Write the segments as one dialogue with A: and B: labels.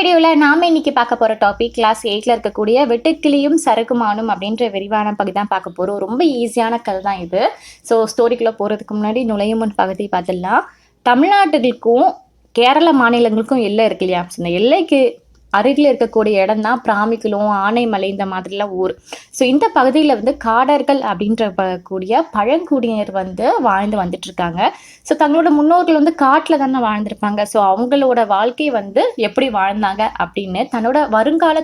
A: வீடியோவில் நாம இன்னைக்கு பார்க்க போகிற டாபிக் கிளாஸ் 8ல் இருக்கக்கூடிய வெட்டுக்கிளியும் சறுக்குமானும் அப்படின்ற விரிவான பகுதி தான் பார்க்க போகிறோம். ரொம்ப ஈஸியான கதை தான் இது. ஸோ ஸ்டோரிக்குள்ளே போகிறதுக்கு முன்னாடி நுழையும் முன் பகுதி பார்த்துடலாம். தமிழ்நாட்டுக்கும் கேரள மாநிலங்களுக்கும் எல்லை இருக்கு இல்லையா? இந்த எல்லைக்கு அருகில் இருக்கக்கூடிய இடம் தான் பிராமிக்குளம், ஆனைமலை இந்த மாதிரிலாம் ஊர். ஸோ இந்த பகுதியில் வந்து காடர்கள் அப்படின்ற கூடிய பழங்குடியினர் வந்து வாழ்ந்து வந்துட்டு இருக்காங்க. ஸோ தங்களோட முன்னோர்கள் வந்து காட்டில் தானே வாழ்ந்திருப்பாங்க. ஸோ அவங்களோட வாழ்க்கை வந்து எப்படி வாழ்ந்தாங்க அப்படின்னு தன்னோட வருங்கால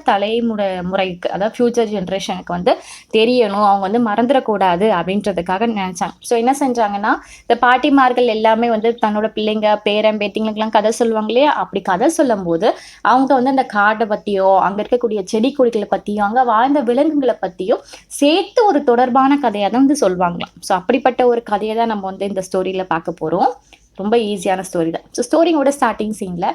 A: முறைக்கு, அதாவது ஃபியூச்சர் ஜென்ரேஷனுக்கு வந்து தெரியணும், அவங்க வந்து மறந்துடக்கூடாது அப்படின்றதுக்காக நினைச்சாங்க. ஸோ என்ன செஞ்சாங்கன்னா, இந்த பாட்டிமார்கள் எல்லாமே வந்து தன்னோட பிள்ளைங்க பேரன் பேத்திங்களுக்கெல்லாம் கதை சொல்லுவாங்க இல்லையா? அப்படி கதை சொல்லும் போது அவங்க வந்து அந்த காடை பத்தியோ, அங்க இருக்கக்கூடிய செடி கொடிகளை பத்தியோ, அங்க வாழ்ந்த விலங்குகளை பத்தியும் சேர்த்து ஒரு தொடர்பான கதையை தான் வந்து சொல்லுவாங்களாம். ஸோ அப்படிப்பட்ட ஒரு கதையை தான் நம்ம வந்து இந்த ஸ்டோரியில பார்க்க போறோம். ரொம்ப ஈஸியான ஸ்டோரி தான். ஸோ ஸ்டோரியோட ஸ்டார்டிங் சீன்ல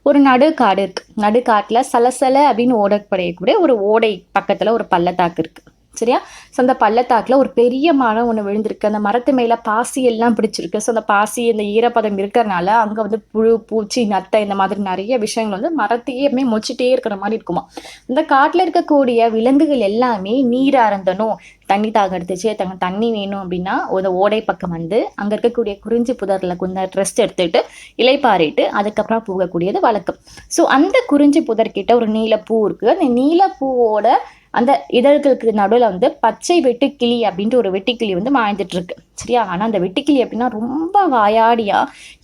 A: ஒரு நடுக்காடு இருக்கு. நடுக்காட்டுல சலசல அப்படின்னு ஓடப்படையக்கூடிய ஒரு ஓடை பக்கத்துல ஒரு பள்ளத்தாக்கு இருக்கு. சரியா? ஸோ அந்த பள்ளத்தாக்கில் ஒரு பெரிய மரம் ஒன்று விழுந்திருக்கு. அந்த மரத்து மேலே பாசி எல்லாம் பிடிச்சிருக்கு. ஸோ அந்த பாசி, இந்த ஈரப்பதம் இருக்கிறனால அங்கே வந்து புழு, பூச்சி, நத்தை இந்த மாதிரி நிறைய விஷயங்கள் வந்து மரத்தையே மொச்சிட்டே இருக்கிற மாதிரி இருக்குமா. இந்த காட்டில் இருக்கக்கூடிய விலங்குகள் எல்லாமே நீர் அருந்தணும், தண்ணி தாக எடுத்துச்சு, தண்ணி வேணும் அப்படின்னா ஒரு ஓடை பக்கம் வந்து அங்கே இருக்கக்கூடிய குறிஞ்சி புதரில் கொஞ்சம் ரெஸ்ட் எடுத்துட்டு இலைப்பாரிட்டு அதுக்கப்புறம் போகக்கூடியது வழக்கம். ஸோ அந்த குறிஞ்சி புதர்கிட்ட ஒரு நீலப்பூ இருக்குது. அந்த நீலப்பூவோட அந்த இதழ்களுக்கு நடுவில் வந்து பச்சை வெட்டுக்கிளி அப்படின்ட்டு ஒரு வெட்டுக்கிளி வந்து வாழ்ந்துட்டு இருக்கு. சரியா? ஆனால் அந்த வெட்டுக்கிளி அப்படின்னா ரொம்ப வாயாடியா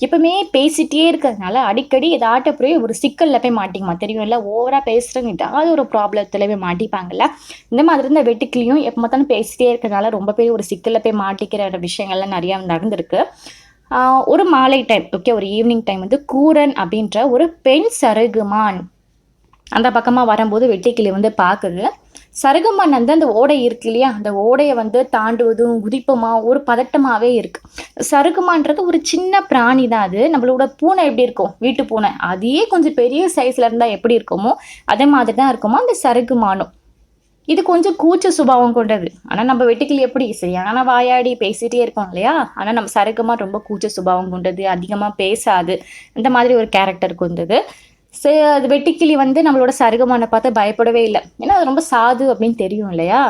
A: எப்பவுமே பேசிட்டே இருக்கிறதுனால அடிக்கடி ஏதாட்ட போய் ஒரு சிக்கல்ல போய் மாட்டிக்குமா. தெரியும் இல்லை? ஓவரா பேசுறவங்க ஏதாவது ஒரு ப்ராப்ளத்துல போய் மாட்டிப்பாங்கல்ல. இந்த மாதிரி இந்த வெட்டுக்கிளியும் எப்போ பார்த்தாலும் பேசிட்டே இருக்கிறதுனால ரொம்ப பேர் ஒரு சிக்கல்ல போய் மாட்டிக்கிற விஷயங்கள்லாம் நிறைய நடந்திருக்கு. ஒரு மாலை டைம், ஓகே, ஒரு ஈவினிங் டைம் வந்து கூரன் அப்படின்ற ஒரு பெண் சருகுமான் அந்த பக்கமாக வரும்போது வெட்டுக்கிளி வந்து பார்க்குது. சருகுமான் வந்து அந்த ஓடை இருக்கு இல்லையா, அந்த ஓடையை வந்து தாண்டுவதும் குதிப்புமா ஒரு பதட்டமாகவே இருக்கு. சருகுமான்றது ஒரு சின்ன பிராணி தான். அது நம்மளோட பூனை எப்படி இருக்கும், வீட்டு பூனை, அதே கொஞ்சம் பெரிய சைஸ்ல இருந்தால் எப்படி இருக்குமோ அதே மாதிரி தான் இருக்குமோ அந்த சருகுமானும். இது கொஞ்சம் கூச்ச சுபாவம் கொண்டது. ஆனால் நம்ம வெட்டுக்கிளி எப்படி சரியான வாயாடி பேசிகிட்டே இருக்கோம் இல்லையா? ஆனால் நம்ம சருகுமான் ரொம்ப கூச்ச சுபாவம் கொண்டது, அதிகமாக பேசாது, இந்த மாதிரி ஒரு கேரக்டர் கொண்டது. அது வெட்டுக்கிளி வந்து நம்மளோட சருகுமானை பார்த்து பயப்படவே இல்லை. ஏன்னா அது ரொம்ப சாது அப்படின்னு தெரியும் இல்லையா?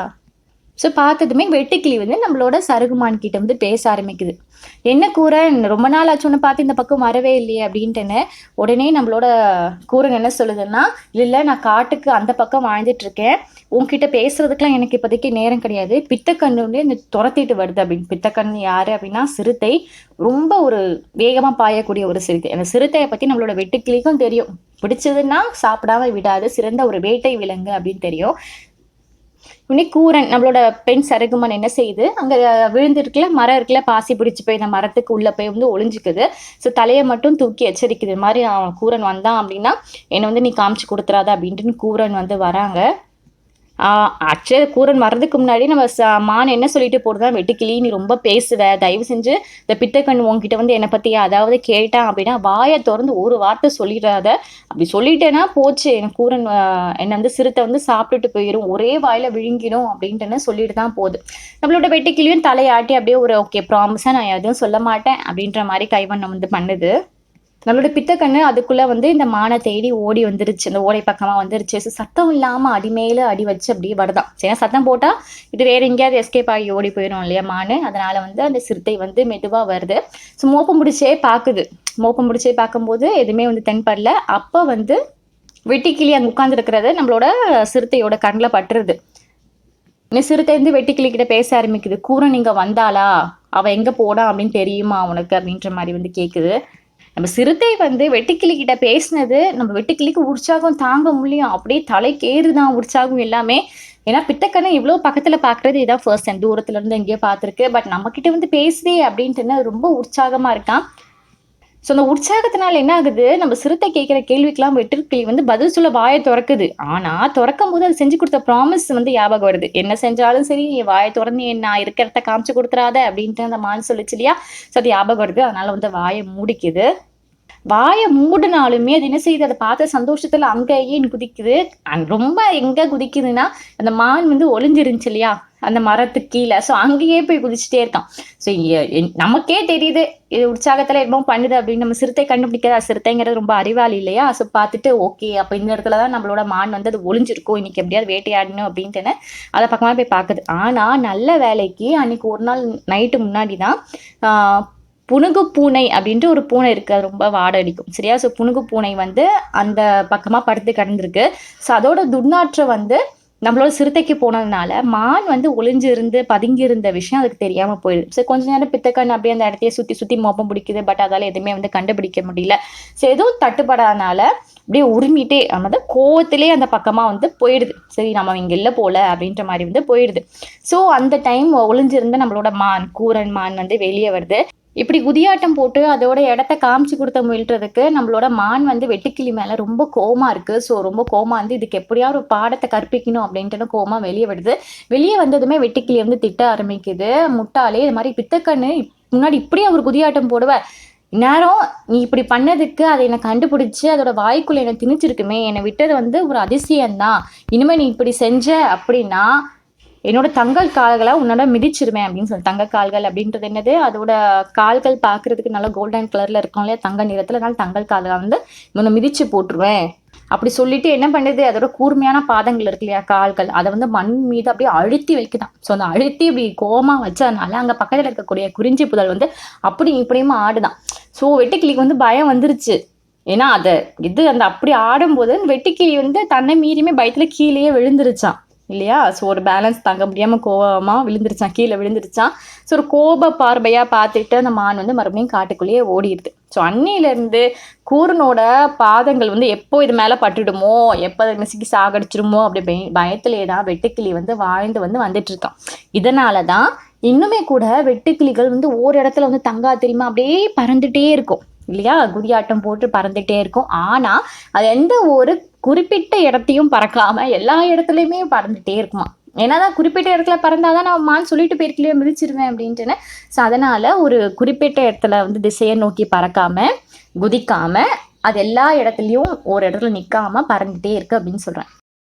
A: ஸோ பார்த்ததுமே வெட்டுக்கிளி வந்து நம்மளோட சருகுமான் கிட்ட வந்து பேச ஆரம்பிக்குது. என்ன கூரன், ரொம்ப நாள் ஆச்சுன்னு பார்த்து இந்த பக்கம் வரவே இல்லையே அப்படின்ட்டுன்னு. உடனே நம்மளோட கூரன் என்ன சொல்லுதுன்னா, இல்லை நான் காட்டுக்கு அந்த பக்கம் வாழ்ந்துட்டு இருக்கேன், உன்கிட்ட பேசுறதுக்கெல்லாம் எனக்கு இப்போதைக்கு நேரம் கிடையாது, பித்தக்கண்ணு வந்து என்னை துரத்திட்டு வருது அப்படின்னு. பித்தக்கண்ணு யாரு அப்படின்னா சிறுத்தை, ரொம்ப ஒரு வேகமாக பாயக்கூடிய ஒரு சிறுத்தை. அந்த சிறுத்தையை பற்றி நம்மளோட வெட்டுக்கிளிக்கும் தெரியும். பிடிச்சதுன்னா சாப்பிடாம விடாது, சிறந்த ஒரு வேட்டை விலங்கு அப்படின்னு தெரியும். உடனே கூரன் நம்மளோட பெண் சருகுமான் என்ன செய்யுது, அங்கே விழுந்துருக்குல மரம் இருக்குல்ல, பாசி பிடிச்சி போய் இந்த மரத்துக்கு உள்ளே போய் வந்து ஒளிஞ்சிக்குது. ஸோ தலையை மட்டும் தூக்கி எச்சரிக்குது, இது மாதிரி கூரன் வந்தான் அப்படின்னா என்னை வந்து நீ காமிச்சு கொடுத்துறாத அப்படின்ட்டு கூரன் வந்து வராங்க. ஆக்சுவலி கூரன் வர்றதுக்கு முன்னாடி நம்ம மான் என்ன சொல்லிட்டு போடுதான், வெட்டுக்கிளி நீ ரொம்ப பேசுவ, தயவு செஞ்சு இந்த பித்தக்கண் உங்ககிட்ட வந்து என்னை பற்றி அதாவது கேட்டான் அப்படின்னா வாயை திறந்து ஒரு வார்த்தை சொல்லிடாத, அப்படி சொல்லிட்டேன்னா போச்சு, எனக்கு கூரன் என்னை வந்து சிறுத்தை வந்து சாப்பிட்டுட்டு போயிடும், ஒரே வாயில விழுங்கிடும் அப்படின்ட்டுன்னு சொல்லிட்டு தான் போகுது. நம்மளோட வெட்டுக்கிளியும் தலையாட்டி அப்படியே ஒரு ஓகே ப்ராமிஸாக நான் எதுவும் சொல்ல மாட்டேன் அப்படின்ற மாதிரி கைவண்ணம் வந்து பண்ணுது. நம்மளோட பித்தக்கண்ணு அதுக்குள்ளே வந்து இந்த மானை தேடி ஓடி வந்துருச்சு, இந்த ஓடை பக்கமாக வந்துருச்சு. ஸோ சத்தம் இல்லாமல் அடிமேல அடி வச்சு அப்படியே வருதான். சரி, சத்தம் போட்டால் இது வேறு எங்கேயாவது எஸ்கேப் ஆகி ஓடி போயிடும் இல்லையா மானு. அதனால் வந்து அந்த சிறுத்தை வந்து மெதுவாக வருது. ஸோ மோப்பம் முடிச்சே பார்க்குது. மோப்பம் முடிச்சே பார்க்கும்போது எதுவுமே வந்து தென்படல. அப்போ வந்து வெட்டுக்கிளி அங்கே உட்காந்துருக்கிறது நம்மளோட சிறுத்தையோட கண்ணில் பட்டுருது. இந்த சிறுத்தை வந்து வெட்டுக்கிளிக்கிட்ட பேச ஆரம்பிக்குது. கூரன் இங்கே வந்தாளா, அவள் எங்கே போனா அப்படின்னு தெரியுமா உனக்கு அப்படின்ற மாதிரி வந்து கேட்குது. நம்ம சிறுத்தை வந்து வெட்டுக்கிளி கிட்ட பேசினது நம்ம வெட்டுக்கிளிக்கு உற்சாகம் தாங்க முடியும், அப்படியே தலைக்கேறுதான் உற்சாகம் எல்லாமே. ஏன்னா பித்தக்கண்ணை இவ்வளோ பக்கத்தில் பார்க்குறது இதான் ஃபர்ஸ்ட் டைம், தூரத்துல இருந்து எங்கேயோ பார்த்துருக்கு. பட் நம்ம கிட்ட வந்து பேசுதே அப்படின்ட்டு ரொம்ப உற்சாகமாக இருக்கான். ஸோ அந்த உற்சாகத்தினால என்ன ஆகுது, நம்ம சிறுத்தை கேட்குற கேள்விக்கெல்லாம் வெட்டுக்கிளி வந்து பதில் சொல்ல வாயை திறக்குது. ஆனால் திறக்கும் போது அது செஞ்சு கொடுத்த ப்ராமிஸ் வந்து ஞாபகம் வருது. என்ன செஞ்சாலும் சரி நீ வாயை திறந்து நான் இருக்கிறத காமிச்சு கொடுத்துறாத அப்படின்ட்டு அந்த மான் சொல்லிச்சு இல்லையா? ஸோ அது ஞாபகம் வருது. அதனால வந்து வாயை மூடிக்குது. வாயை மூடினாலுமே அது என்ன செய்யுது, அதை பார்த்த சந்தோஷத்துல அங்கேயே குதிக்குது. ரொம்ப எங்க குதிக்குதுன்னா அந்த மான் வந்து ஒளிஞ்சிருந்துச்சு இல்லையா அந்த மரத்துக்கு கீழே, ஸோ அங்கேயே போய் குதிச்சுட்டே இருக்கான். ஸோ நமக்கே தெரியுது இது உற்சாகத்துல என்னமோ பண்ணுது அப்படின்னு. நம்ம சிறுத்தை கண்டுபிடிக்காத, சிறுத்தைங்கிறது ரொம்ப அறிவாளி இல்லையா? ஸோ பார்த்துட்டு ஓகே அப்போ இந்த இடத்துல தான் நம்மளோட மான் வந்து அது ஒளிஞ்சிருக்கும், இன்னைக்கு எப்படியாவது வேட்டையாடணும் அப்படின்ட்டுன்னு அதை பக்கமாக போய் பார்க்குது. ஆனா நல்ல வேலைக்கு அன்னைக்கு ஒரு நாள் நைட்டு முன்னாடி தான் புனுகு பூனை அப்படின்ட்டு ஒரு பூனை இருக்குது, அது ரொம்ப வாடை அடிக்கும் சரியா. ஸோ புனுகு பூனை வந்து அந்த பக்கமாக படுத்து கிடந்திருக்கு. ஸோ அதோட துர்நாற்றம் வந்து நம்மளோட சிறுத்தைக்கு போனதுனால மான் வந்து ஒளிஞ்சு இருந்து பதுங்கி இருந்த விஷயம் அதுக்கு தெரியாமல் போயிடுது. ஸோ கொஞ்ச நேரம் பித்தக்கண் அப்படியே அந்த இடத்தையே சுற்றி சுற்றி மோப்பம் பிடிக்குது. பட் அதால் எதுவுமே வந்து கண்டுபிடிக்க முடியல. ஸோ எதுவும் தட்டுப்படாதனால அப்படியே உரிமிட்டே நம்ம வந்து கோவத்திலே அந்த பக்கமாக வந்து போயிடுது. சரி நம்ம இங்கே இல்லை போல அப்படின்ற மாதிரி வந்து போயிடுது. ஸோ அந்த டைம் ஒளிஞ்சிருந்து நம்மளோட மான் கூரன் மான் வந்து வெளியே வருது. இப்படி குதியாட்டம் போட்டு அதோட இடத்த காமிச்சு கொடுத்த முயல்றதுக்கு நம்மளோட மான் வந்து வெட்டுக்கிளி மேலே ரொம்ப கோமா இருக்குது. ஸோ ரொம்ப கோமா வந்து இதுக்கு எப்படியாவது ஒரு பாடத்தை கற்பிக்கணும் அப்படின்ட்டு கோமா வெளியே வருது. வெளியே வந்ததுமே வெட்டுக்கிளி வந்து திட்ட ஆரம்பிக்குது. முட்டாளே இது மாதிரி பித்தக்கண்ணு முன்னாடி இப்படியே ஒரு குதியாட்டம் போடுவேன், நேரம் நீ இப்படி பண்ணதுக்கு அதை என்னை கண்டுபிடிச்சி அதோட வாய்க்குள்ள என்னை திணிச்சிருக்குமே, என்னை விட்டது வந்து ஒரு அதிசயம்தான். இனிமேல் நீ இப்படி செஞ்ச அப்படின்னா என்னோட தங்கள் கால்களை உன்னோட மிதிச்சிருவேன் அப்படின்னு சொல்லி. தங்க கால்கள் அப்படின்றது என்னது, அதோட கால்கள் பார்க்கறதுக்கு நல்லா கோல்டன் கலர்ல இருக்கும் இல்லையா, தங்க நிறத்துல. அதனால தங்கள் கால்களை வந்து உன்னை மிதிச்சு போட்டுருவேன் அப்படி சொல்லிட்டு என்ன பண்ணுது, அதோட கூர்மையான பாதங்கள் இருக்கு இல்லையா கால்கள், அதை வந்து மண் மீது அப்படியே அழுத்தி வைக்குதான். ஸோ அந்த அழுத்தி இப்படி கோமா வச்சதுனால அங்கே பக்கத்தில் இருக்கக்கூடிய குறிஞ்சி புதல் வந்து அப்படி இப்படியுமா ஆடுதான். ஸோ வெட்டுக்கிளிக்கு வந்து பயம் வந்துருச்சு. ஏன்னா அதை அந்த அப்படி ஆடும்போது வெட்டுக்கிளி வந்து தன்னை மீறியுமே பயத்துல கீழேயே விழுந்துருச்சான் இல்லையா. ஸோ ஒரு பேலன்ஸ் தாங்க முடியாமல் கோபமாக விழுந்துருச்சான், கீழே விழுந்துருச்சான். ஸோ ஒரு கோப பார்வையாக பார்த்துட்டு அந்த மான் வந்து மறுபடியும் காட்டுக்குள்ளேயே ஓடிடுது. ஸோ அன்னியிலேருந்து கூரனோட பாதங்கள் வந்து எப்போ இது மேலே பட்டுடுமோ, எப்போ அதை நசுக்கி சாகடிச்சிருமோ அப்படி பயத்திலே தான் வெட்டுக்கிளி வந்து வாழ்ந்து வந்துட்டு இருக்கான். இதனால தான் இன்னுமே கூட வெட்டுக்கிளிகள் வந்து ஒரு இடத்துல வந்து தங்கா தெரியுமா அப்படியே பறந்துட்டே இருக்கும் இல்லையா, குதியாட்டம் போட்டு பறந்துட்டே இருக்கும். ஆனால் அது எந்த ஒரு குறிப்பிட்ட இடத்தையும் பறக்காம எல்லா இடத்துலையுமே பறந்துட்டே இருக்குமா. ஏன்னாதான் குறிப்பிட்ட இடத்துல பறந்தாதான் நான் மான் சொல்லிட்டு போயிருக்கலையே மிதிச்சிருவேன் அப்படின்ட்டுன்னு. ஸோ அதனால ஒரு குறிப்பிட்ட இடத்துல வந்து திசையை நோக்கி பறக்காம குதிக்காம அது எல்லா இடத்துலையும் ஒரு இடத்துல நிற்காம பறந்துட்டே இருக்கு அப்படின்னு சொல்றேன்.